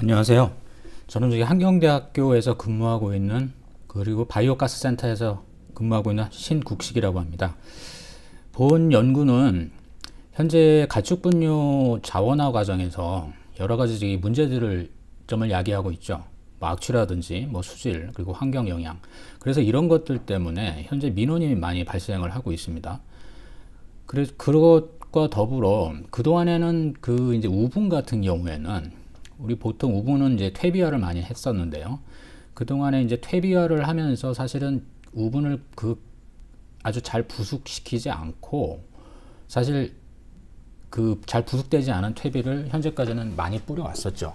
안녕하세요. 저는 저기 한경대학교에서 근무하고 있는 그리고 바이오가스 센터에서 근무하고 있는 신국식이라고 합니다. 본 연구는 현재 가축분뇨 자원화 과정에서 여러 가지 문제들을 점을 야기하고 있죠. 뭐 악취라든지 뭐 수질 그리고 환경 영향. 그래서 이런 것들 때문에 현재 민원이 많이 발생을 하고 있습니다. 그래서 그것과 더불어 그동안에는 그 이제 우분 같은 경우에는 우리 보통 우분은 이제 퇴비화를 많이 했었는데요. 그동안에 이제 퇴비화를 하면서 사실은 우분을 아주 잘 부숙시키지 않고 사실 그 잘 부숙되지 않은 퇴비를 현재까지는 많이 뿌려왔었죠.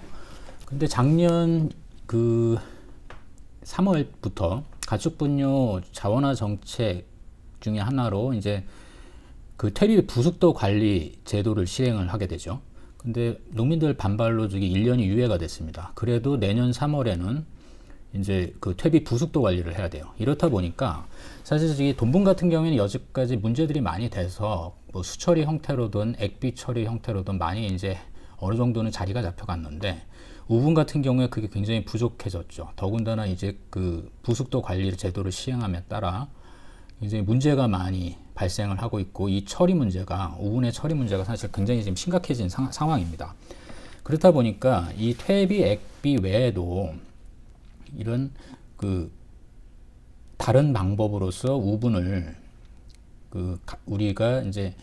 근데 작년 그 3월부터 가축분뇨 자원화 정책 중에 하나로 이제 그 퇴비 부숙도 관리 제도를 시행을 하게 되죠. 근데 농민들 반발로 저기 1년이 유예가 됐습니다. 그래도 내년 3월에는 이제 그 퇴비 부숙도 관리를 해야 돼요. 이렇다 보니까 사실 이 돈분 같은 경우에는 여지까지 문제들이 많이 돼서 뭐 수처리 형태로든 액비 처리 형태로든 많이 이제 어느 정도는 자리가 잡혀갔는데 우분 같은 경우에 그게 굉장히 부족해졌죠. 더군다나 이제 그 부숙도 관리 제도를 시행함에 따라 이제 문제가 많이 발생을 하고 있고 이 처리 문제가 우분의 처리 문제가 사실 굉장히 지금 심각해진 상황입니다. 그렇다 보니까 이 퇴비, 액비 외에도 이런 그 다른 방법으로서 우분을 우리가 이제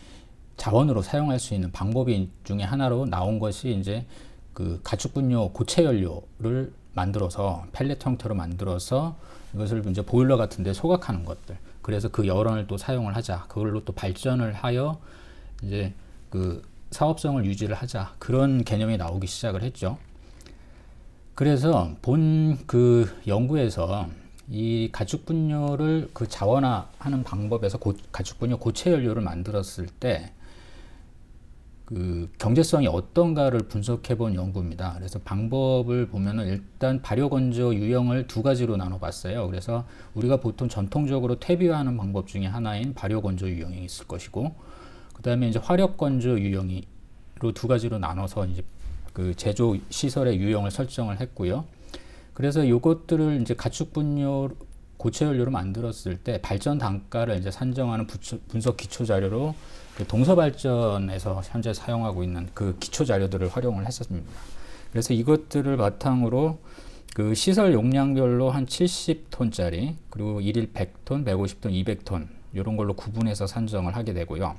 자원으로 사용할 수 있는 방법이 중에 하나로 나온 것이 이제 그 가축분뇨 고체 연료를 만들어서 펠렛 형태로 만들어서 이것을 이제 보일러 같은 데 소각하는 것들. 그래서 그 열원을 또 사용을 하자. 그걸로 또 발전을 하여 이제 그 사업성을 유지를 하자. 그런 개념이 나오기 시작을 했죠. 그래서 본 그 연구에서 이 가축분뇨를 그 자원화하는 방법에서 가축분뇨 고체 연료를 만들었을 때 그 경제성이 어떤가를 분석해 본 연구입니다. 그래서 방법을 보면은 일단 발효건조 유형을 두 가지로 나눠 봤어요. 그래서 우리가 보통 전통적으로 퇴비화하는 방법 중에 하나인 발효건조 유형이 있을 것이고, 그 다음에 이제 화력건조 유형으로 두 가지로 나눠서 이제 그 제조 시설의 유형을 설정을 했고요. 그래서 이것들을 이제 가축분뇨 고체 연료로 만들었을 때 발전 단가를 이제 산정하는 분석 기초 자료로 동서발전에서 현재 사용하고 있는 그 기초 자료들을 활용을 했었습니다. 그래서 이것들을 바탕으로 그 시설 용량별로 한 70톤짜리 그리고 1일 100톤, 150톤, 200톤 이런 걸로 구분해서 산정을 하게 되고요.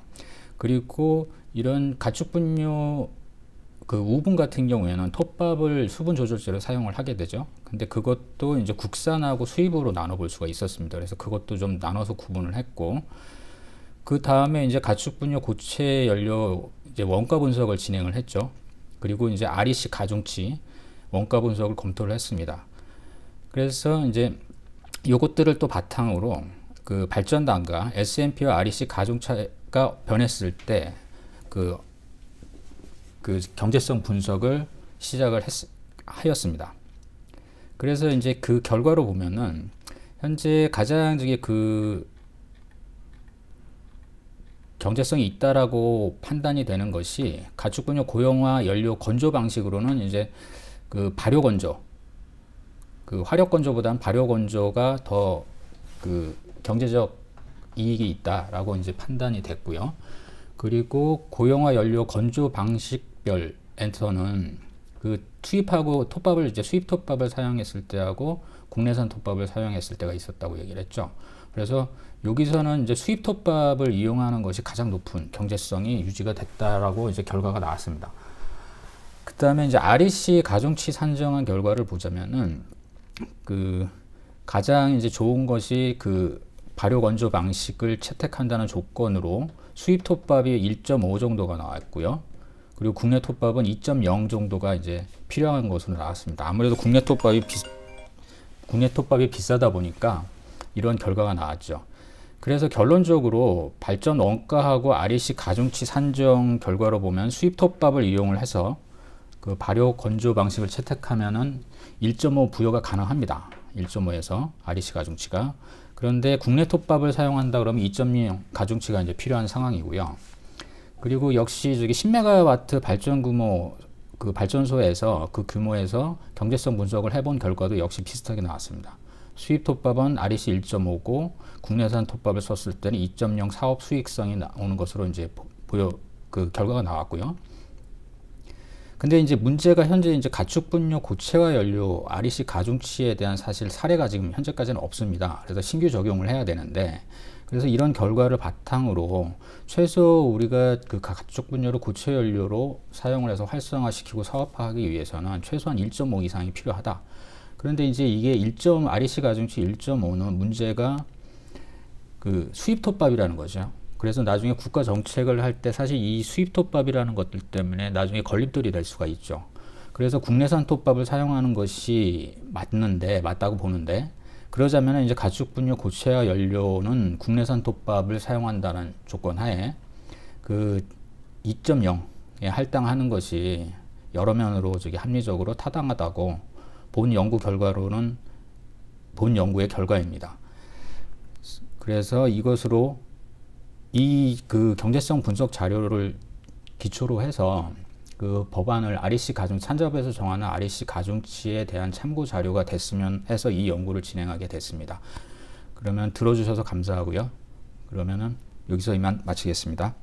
그리고 이런 가축분뇨 그 우분 같은 경우에는 톱밥을 수분 조절제로 사용을 하게 되죠. 근데 그것도 이제 국산하고 수입으로 나눠볼 수가 있었습니다. 그래서 그것도 좀 나눠서 구분을 했고, 그 다음에 이제 가축분뇨 고체 연료 이제 원가 분석을 진행을 했죠. 그리고 이제 REC 가중치 원가 분석을 검토를 했습니다. 그래서 이제 요것들을 또 바탕으로 그 발전 단가 S&P와 REC 가중차가 변했을 때 그 경제성 분석을 시작을 하였습니다. 그래서 이제 그 결과로 보면은 현재 가장 그 경제성이 있다라고 판단이 되는 것이 가축분뇨 고형화 연료 건조 방식으로는 이제 그 발효건조, 그 화력건조보다는 발효건조가 더 그 경제적 이익이 있다라고 이제 판단이 됐고요. 그리고 고형화 연료 건조 방식별에서는 그 투입하고 톱밥을 이제 수입 톱밥을 사용했을 때하고 국내산 톱밥을 사용했을 때가 있었다고 얘기를 했죠. 그래서 여기서는 이제 수입 톱밥을 이용하는 것이 가장 높은 경제성이 유지가 됐다라고 이제 결과가 나왔습니다. 그 다음에 이제 REC 가중치 산정한 결과를 보자면은 그 가장 이제 좋은 것이 그 발효 건조 방식을 채택한다는 조건으로 수입 톱밥이 1.5 정도가 나왔고요. 그리고 국내 톱밥은 2.0 정도가 이제 필요한 것으로 나왔습니다. 아무래도 국내 톱밥이 비싸다 보니까 이런 결과가 나왔죠. 그래서 결론적으로 발전 원가하고 REC 가중치 산정 결과로 보면 수입 톱밥을 이용을 해서 그 발효 건조 방식을 채택하면은 1.5 부여가 가능합니다. 1.5에서 REC 가중치가. 그런데 국내 톱밥을 사용한다 그러면 2.0 가중치가 이제 필요한 상황이고요. 그리고 역시 저기 10메가와트 발전 규모 그 발전소에서 그 규모에서 경제성 분석을 해본 결과도 역시 비슷하게 나왔습니다. 수입 톱밥은 REC 1.5고 국내산 톱밥을 썼을 때는 2.0 사업 수익성이 나오는 것으로 이제 그 결과가 나왔고요. 근데 이제 문제가 현재 이제 가축분뇨 고체화 연료 REC 가중치에 대한 사실 사례가 지금 현재까지는 없습니다. 그래서 신규 적용을 해야 되는데, 그래서 이런 결과를 바탕으로 최소 우리가 그 가축분뇨를 고체 연료로 사용을 해서 활성화시키고 사업화하기 위해서는 최소한 1.5 이상이 필요하다. 그런데 이제 이게 REC 가중치 1.5는 문제가 그 수입 톱밥이라는 거죠. 그래서 나중에 국가 정책을 할 때 사실 이 수입 톱밥이라는 것들 때문에 나중에 걸림돌이 될 수가 있죠. 그래서 국내산 톱밥을 사용하는 것이 맞다고 보는데, 그러자면 이제 가축분뇨 고체화 연료는 국내산 톱밥을 사용한다는 조건 하에 그 2.0에 할당하는 것이 여러 면으로 합리적으로 타당하다고 본 연구의 결과입니다. 그래서 이것으로 그 경제성 분석 자료를 기초로 해서 그 법안을 산자부에서 정하는 REC 가중치에 대한 참고 자료가 됐으면 해서 이 연구를 진행하게 됐습니다. 그러면 들어주셔서 감사하고요. 그러면은 여기서 이만 마치겠습니다.